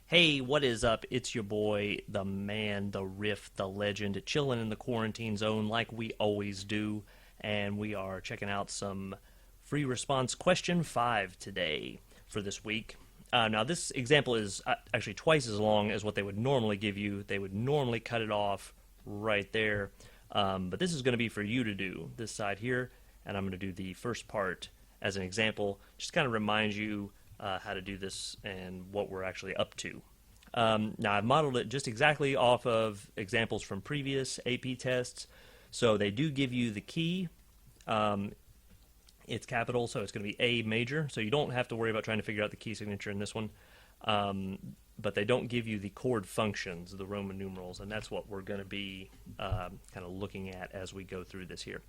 Hey, what is up? It's your boy, the man, the Riff, the legend, chilling in the quarantine zone like we always do. And we are checking out some free response question 5 today for this week. Now, this example is actually twice as long as what they would normally give you. They would normally cut it off right there. But this is going to be for you to do, this side here. And I'm going to do the first part as an example, just kind of remind you how to do this and what we're actually up to. Now, I've modeled it just exactly off of examples from previous AP tests. So they do give you the key. It's capital, so it's going to be A major. So you don't have to worry about trying to figure out the key signature in this one. But they don't give you the chord functions, the Roman numerals, and that's what we're going to be kind of looking at as we go through this here.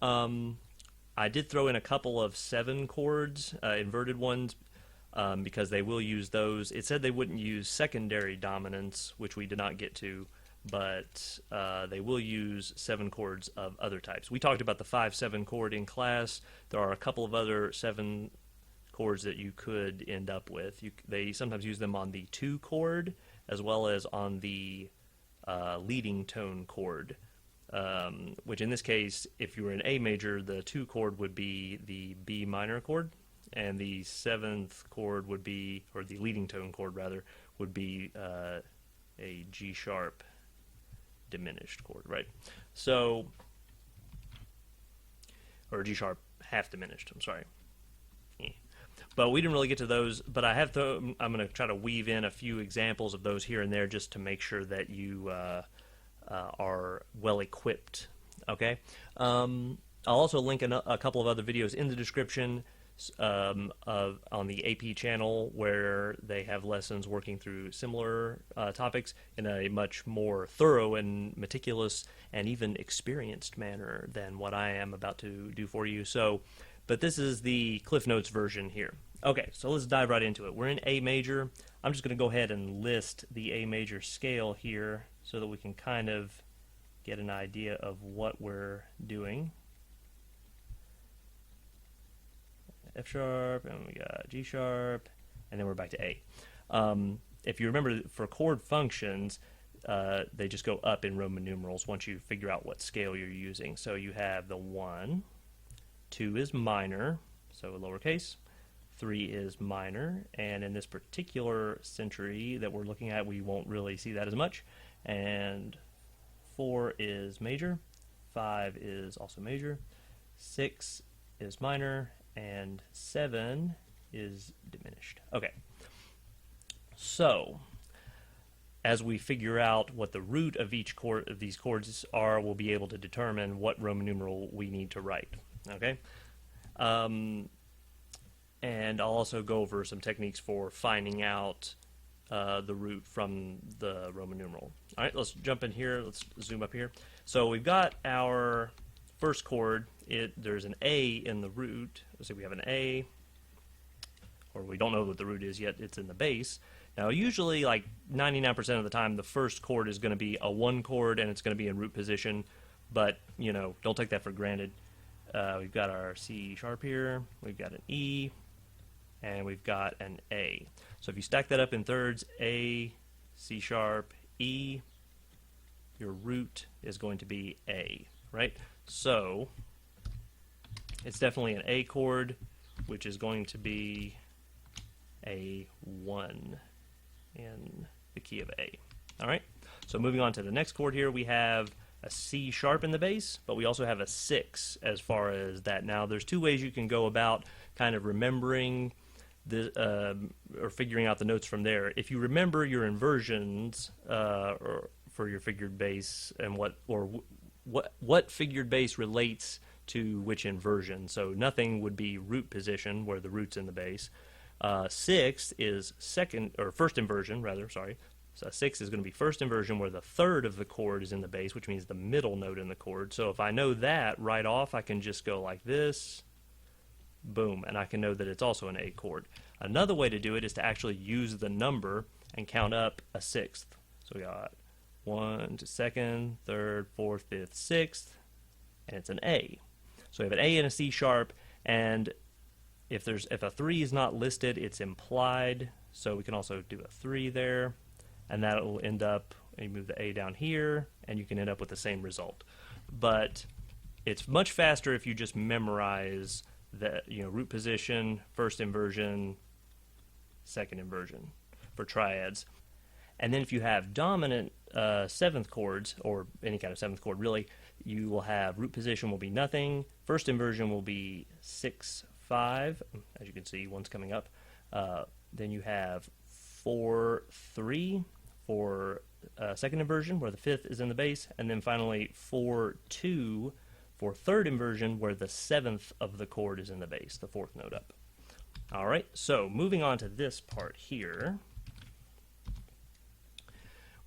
I did throw in a couple of 7 chords, inverted ones, because they will use those. It said they wouldn't use secondary dominants, which we did not get to, but they will use 7 chords of other types. We talked about the 5-7 chord in class. There are a couple of other 7 chords that you could end up with. They sometimes use them on the 2 chord as well as on the leading tone chord. Which in this case, if you were in A major, the 2 chord would be the B minor chord, and the 7th chord would be, or the leading tone chord rather, would be a G sharp diminished chord, right? So, or G sharp half diminished, I'm sorry. But we didn't really get to those, but I'm going to try to weave in a few examples of those here and there just to make sure that you are well equipped. Okay. I'll also link a couple of other videos in the description on the AP channel where they have lessons working through similar topics in a much more thorough and meticulous and even experienced manner than what I am about to do for you. So, but this is the Cliff Notes version here. Okay, so let's dive right into it. We're in A major. I'm just going to go ahead and list the A major scale here so that we can kind of get an idea of what we're doing. F sharp, and we got G sharp, and then we're back to A. If you remember, for chord functions, they just go up in Roman numerals once you figure out what scale you're using. So you have the 1, 2 is minor, so lowercase, 3 is minor, and in this particular century that we're looking at, we won't really see that as much. And 4 is major, 5 is also major, 6 is minor, and 7 is diminished. Okay, so as we figure out what the root of each chord of these chords are, we'll be able to determine what Roman numeral we need to write. Okay, and I'll also go over some techniques for finding out the root from the Roman numeral. All right, let's jump in here. Let's zoom up here. So we've got our first chord. There's an A in the root. Let's say we have an A, or we don't know what the root is yet. It's in the bass. Now, usually, like 99% of the time, the first chord is going to be a 1 chord, and it's going to be in root position. But, you know, don't take that for granted. We've got our C sharp here. We've got an E, and we've got an A. So if you stack that up in thirds, A, C sharp, E, your root is going to be A, right? So it's definitely an A chord, which is going to be a 1 in the key of A. All right, so moving on to the next chord here, we have a C sharp in the bass, but we also have a 6 as far as that. Now, there's 2 ways you can go about kind of remembering the or figuring out the notes from there. If you remember your inversions or for your figured bass and what figured bass relates to which inversion. So nothing would be root position where the root's in the bass. 6 is first inversion rather. Sorry. So 6 is going to be first inversion where the third of the chord is in the bass, which means the middle note in the chord. So if I know that right off, I can just go like this. Boom, and I can know that it's also an A chord. Another way to do it is to actually use the number and count up a 6th. So we got 1 to 2nd, 3rd, 4th, 5th, 6th, and it's an A. So we have an A and a C sharp, and if a 3 is not listed, it's implied. So we can also do a 3 there, and that will end up, you move the A down here, and you can end up with the same result. But it's much faster if you just memorize the root position, first inversion, second inversion for triads. And then if you have dominant seventh chords, or any kind of seventh chord really, you will have root position will be nothing, first inversion will be 6, 5, as you can see, one's coming up. Then you have 4, 3 for second inversion, where the fifth is in the bass, and then finally 4, 2 for third inversion, where the seventh of the chord is in the bass, the fourth note up. All right, so moving on to this part here.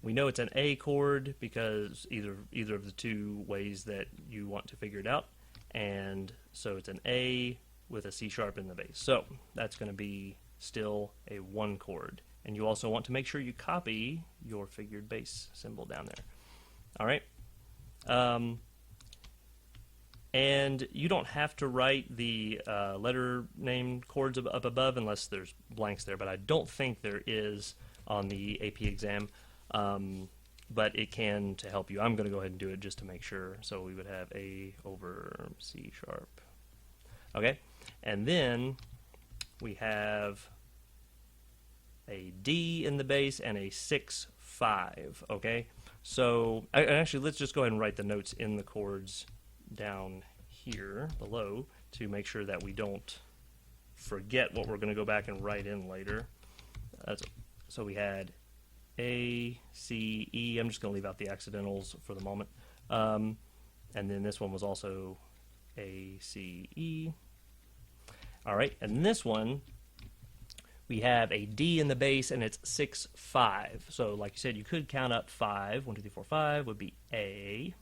We know it's an A chord because either of the two ways that you want to figure it out, and so it's an A with a C sharp in the bass. So that's going to be still a 1 chord, and you also want to make sure you copy your figured bass symbol down there. All right, and you don't have to write the letter name chords up above unless there's blanks there, but I don't think there is on the AP exam. But it can to help you. I'm going to go ahead and do it just to make sure. So we would have A over C sharp. Okay, and then we have a D in the bass and a 6, 5. Okay, so actually let's just go ahead and write the notes in the chords down here below to make sure that we don't forget what we're going to go back and write in later. So we had A, C, E. I'm just going to leave out the accidentals for the moment. And then this one was also A, C, E. All right, and this one, we have a D in the bass, and it's 6, 5. So like you said, you could count up 5. 1, 2, 3, 4, 5 would be A,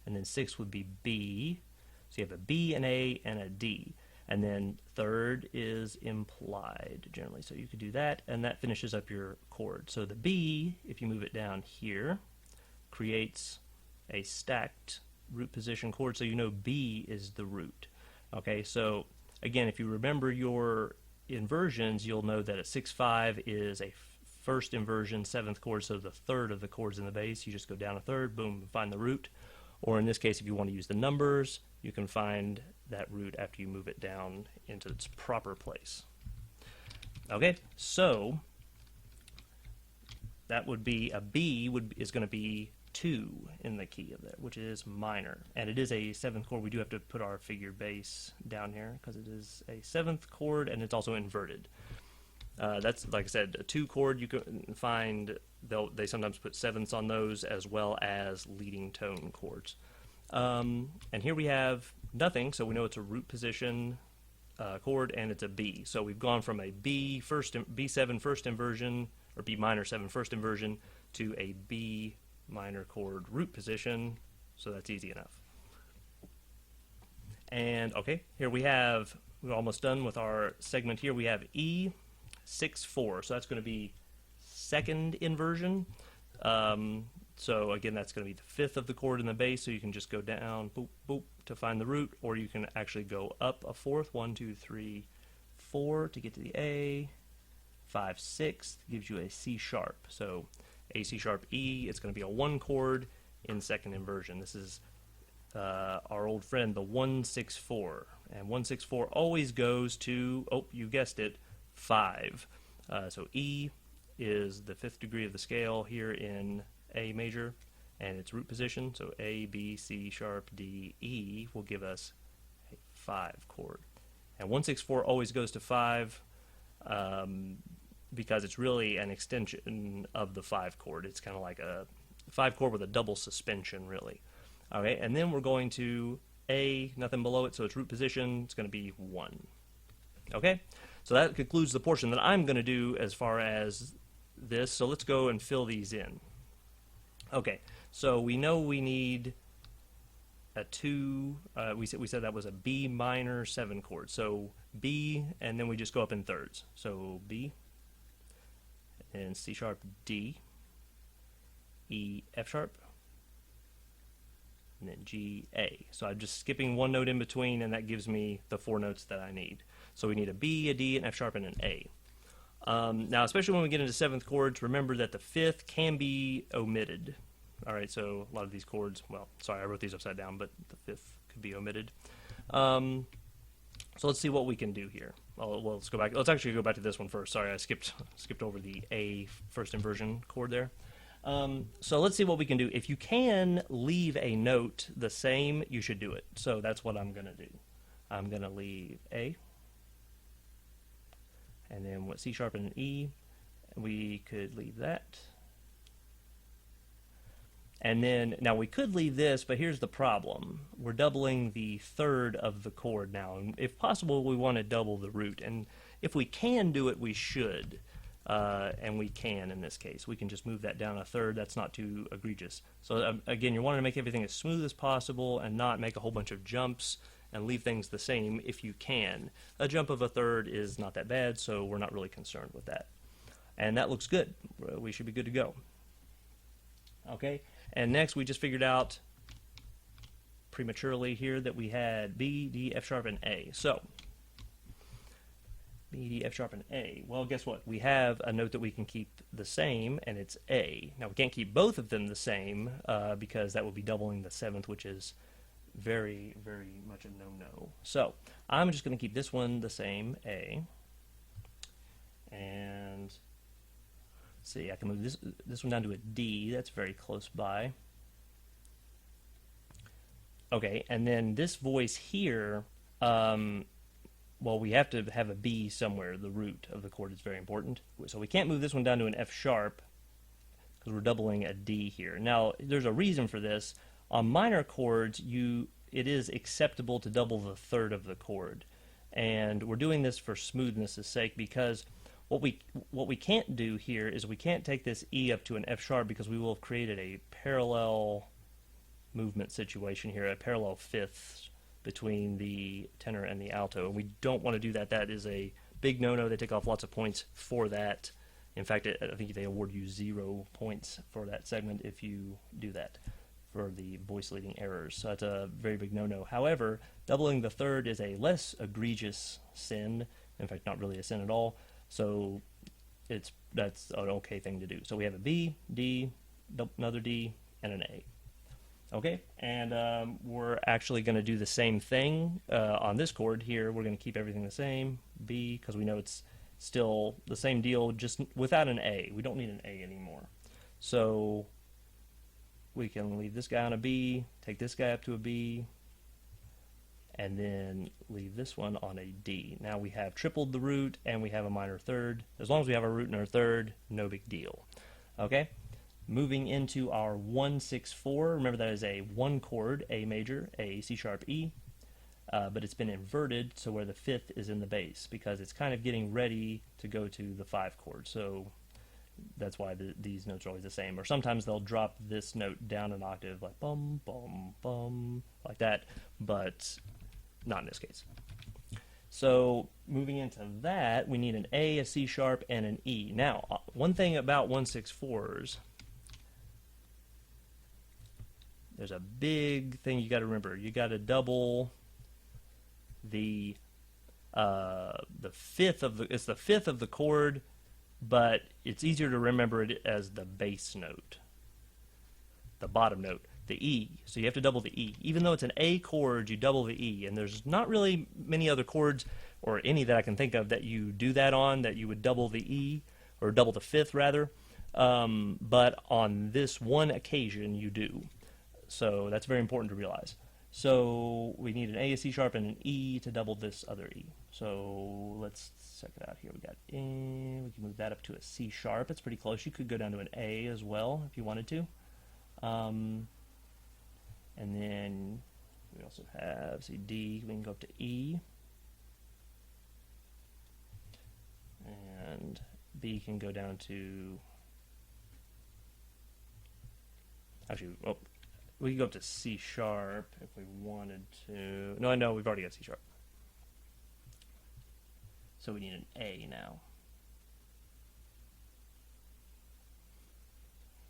and then 6 would be B. So you have a B, an A, and a D. And then third is implied generally. So you could do that, and that finishes up your chord. So the B, if you move it down here, creates a stacked root position chord, so you know B is the root. Okay, so again, if you remember your inversions, you'll know that a 6, 5 is a first inversion, seventh chord, so the third of the chords in the bass. You just go down a third, boom, find the root. Or in this case, if you want to use the numbers, you can find that root after you move it down into its proper place. Okay, so that would be a B is going to be 2 in the key of that, which is minor, and it is a seventh chord. We do have to put our figured bass down here because it is a seventh chord and it's also inverted. That's, like I said, a 2 chord. You can find they sometimes put sevenths on those as well as leading tone chords. And here we have nothing, so we know it's a root position chord, and it's a B. So we've gone from a B7 first inversion, or B minor 7 first inversion, to a B minor chord root position. So that's easy enough. And okay, here we're almost done with our segment here. We have E 6, 4. So that's going to be second inversion. So again, that's going to be the fifth of the chord in the bass, so you can just go down, boop, boop, to find the root, or you can actually go up a fourth, 1, 2, 3, 4 to get to the A, 5, 6 gives you a C sharp. So A, C sharp, E, it's going to be a 1 chord in second inversion. This is our old friend, the 1, 6, 4. And 1, 6, 4 always goes to, oh, you guessed it, 5. So E is the 5th degree of the scale here in A major, and its root position, so A, B, C sharp, D, E will give us a 5 chord. And 1, 6, 4 always goes to 5 because it's really an extension of the 5 chord. It's kind of like a 5 chord with a double suspension, really. Okay, and then we're going to A, nothing below it, so its root position, it's going to be 1. Okay, so that concludes the portion that I'm going to do as far as this, so let's go and fill these in. Okay, so we know we need a 2, we said that was a B minor 7 chord, so B, and then we just go up in thirds. So B, and C sharp, D, E, F sharp, and then G, A. So I'm just skipping one note in between, and that gives me the 4 notes that I need. So we need a B, a D, an F sharp, and an A. Now, especially when we get into seventh chords, remember that the fifth can be omitted. All right, so a lot of these chords, well, sorry, I wrote these upside down, but the fifth could be omitted. So let's see what we can do here. Well, let's go back. Let's actually go back to this one first. Sorry, I skipped over the A first inversion chord there. So let's see what we can do. If you can leave a note the same, you should do it. So that's what I'm going to do. I'm going to leave A, and then what, C sharp and an E. We could leave that. And then, now we could leave this, but here's the problem. We're doubling the third of the chord now. And if possible, we want to double the root. And if we can do it, we should. And we can in this case. We can just move that down a third. That's not too egregious. So again, you're wanting to make everything as smooth as possible and not make a whole bunch of jumps and leave things the same if you can. A jump of a third is not that bad, so we're not really concerned with that. And that looks good. We should be good to go. Okay, and next we just figured out prematurely here that we had B, D, F sharp, and A. So B, D, F sharp, and A. Well, guess what? We have a note that we can keep the same, and it's A. Now we can't keep both of them the same because that would be doubling the seventh, which is very, very much a no-no. So I'm just going to keep this one the same, A, and see, I can move this one down to a D. That's very close by. Okay, and then this voice here, well, we have to have a B somewhere. The root of the chord is very important. So we can't move this one down to an F sharp because we're doubling a D here. Now, there's a reason for this. On minor chords, it is acceptable to double the third of the chord. And we're doing this for smoothness' sake because what we can't do here is we can't take this E up to an F sharp because we will have created a parallel movement situation here, a parallel fifth between the tenor and the alto, and we don't want to do that. That is a big no-no. They take off lots of points for that. In fact, I think they award you 0 points for that segment if you do that for the voice leading errors. So that's a very big no-no. However, doubling the third is a less egregious sin. In fact, not really a sin at all. So that's an okay thing to do. So we have a B, D, another D, and an A. Okay, and we're actually going to do the same thing on this chord here. We're going to keep everything the same, B, because we know it's still the same deal, just without an A. We don't need an A anymore. So we can leave this guy on a B, take this guy up to a B, and then leave this one on a D. Now we have tripled the root, and we have a minor third. As long as we have a root and our third, no big deal. Okay? Moving into our 1-6-4, remember that is a one chord, A major, A, C sharp, E, but it's been inverted, so where the fifth is in the bass, because it's kind of getting ready to go to the 5 chord. So that's why these notes are always the same. Or sometimes they'll drop this note down an octave, like bum, bum, bum, like that, but not in this case. So moving into that, we need an A, a C sharp, and an E. Now, one thing about 1-6-4s, there's a big thing you got to remember. You got to double the fifth of the. It's the fifth of the chord, but it's easier to remember it as the bass note, the bottom note, the E. So you have to double the E. Even though it's an A chord, you double the E. And there's not really many other chords, or any that I can think of, that you do that on, that you would double the E, or double the fifth rather. But on this one occasion, you do. So that's very important to realize. So we need an A, a C sharp, and an E to double this other E. So let's check it out here. We got A, we can move that up to a C sharp. It's pretty close. You could go down to an A as well if you wanted to. And then we also have, see, D, we can go up to E. And B can go down to, actually, oh, we can go up to C sharp if we wanted to. No, I know we've already got C sharp. So we need an A now.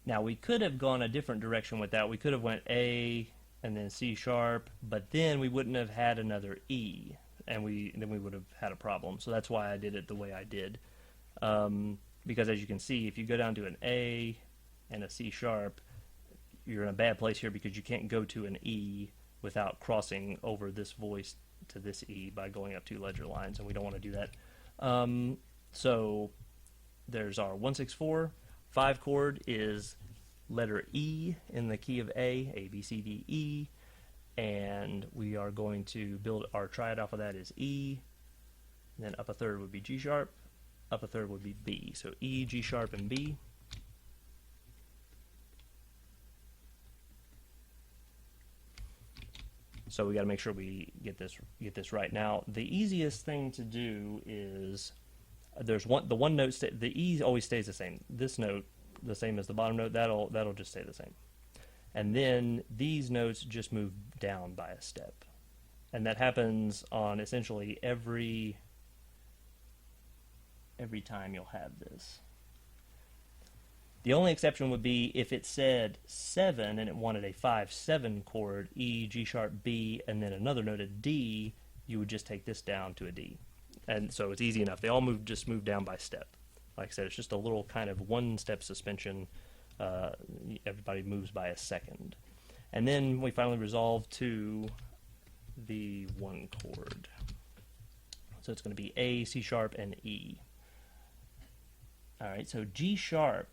Now we could have gone a different direction with that. We could have went A and then C sharp, but then we wouldn't have had another E. and then we would have had a problem. So that's why I did it the way I did. Because as you can see, if you go down to an A and a C sharp, you're in a bad place here because you can't go to an E without crossing over this voice to this E by going up 2 ledger lines, and we don't want to do that. So there's our 164. 5 chord is letter E in the key of A, B, C, D, E, and we are going to build our triad off of that is E, and then up a third would be G sharp, up a third would be B. So E, G sharp, and B. So we got to make sure we get this right. Now, the easiest thing to do is the one note the E always stays the same. This note, the same as the bottom note, that'll just stay the same. And then these notes just move down by a step, and that happens on essentially every time you'll have this. The only exception would be if it said 7 and it wanted a 5-7 chord, E, G sharp, B, and then another note, a D, you would just take this down to a D. And so it's easy enough. They all just move down by step. Like I said, it's just a little kind of one-step suspension. Everybody moves by a second. And then we finally resolve to the 1 chord. So it's going to be A, C sharp, and E. All right, so G sharp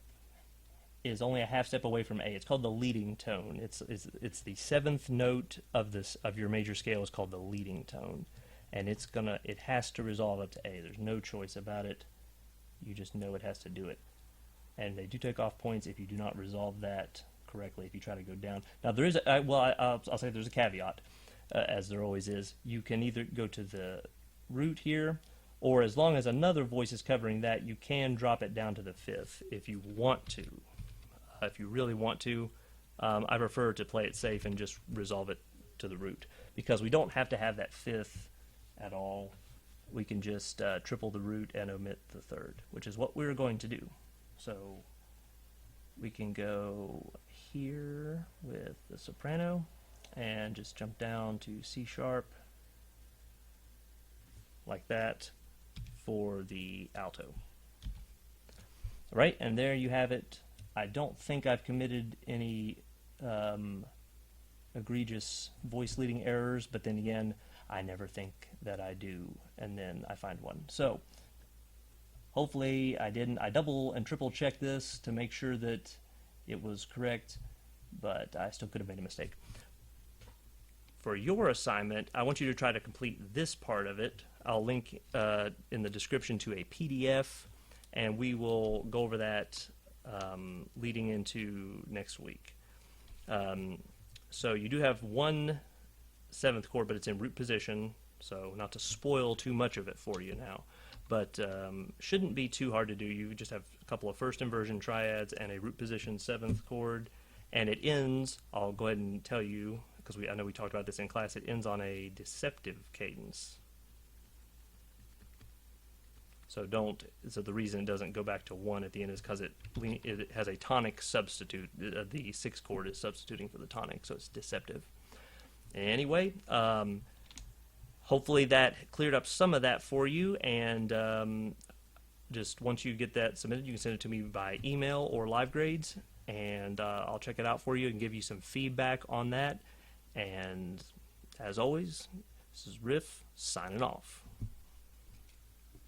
is only a half step away from A. It's called the leading tone. It's the 7th note of your major scale is called the leading tone, and it has to resolve up to A. There's no choice about it. You just know it has to do it, and they do take off points if you do not resolve that correctly. If you try to go down, now there is I'll say there's a caveat, as there always is. You can either go to the root here, or as long as another voice is covering that, you can drop it down to the 5th if you want to. If you really want to, I prefer to play it safe and just resolve it to the root, because we don't have to have that 5th at all. We can just triple the root and omit the 3rd, which is what we're going to do. So we can go here with the soprano and just jump down to C sharp like that for the alto. All right, and there you have it. I don't think I've committed any egregious voice leading errors, but then again, I never think that I do, and then I find one. So hopefully I didn't. I double and triple checked this to make sure that it was correct, but I still could have made a mistake. For your assignment, I want you to try to complete this part of it. I'll link in the description to a PDF, and we will go over that leading into next week. So you do have 1 7th chord, but it's in root position, so not to spoil too much of it for you now, but shouldn't be too hard to do. You just have a couple of first inversion triads and a root position 7th chord, and it ends, I'll go ahead and tell you, because I know we talked about this in class, it ends on a deceptive cadence. So the reason it doesn't go back to 1 at the end is because it has a tonic substitute. The 6th chord is substituting for the tonic, so it's deceptive. Anyway, hopefully that cleared up some of that for you, and just once you get that submitted, you can send it to me by email or live grades, and I'll check it out for you and give you some feedback on that. And as always, this is Riff signing off.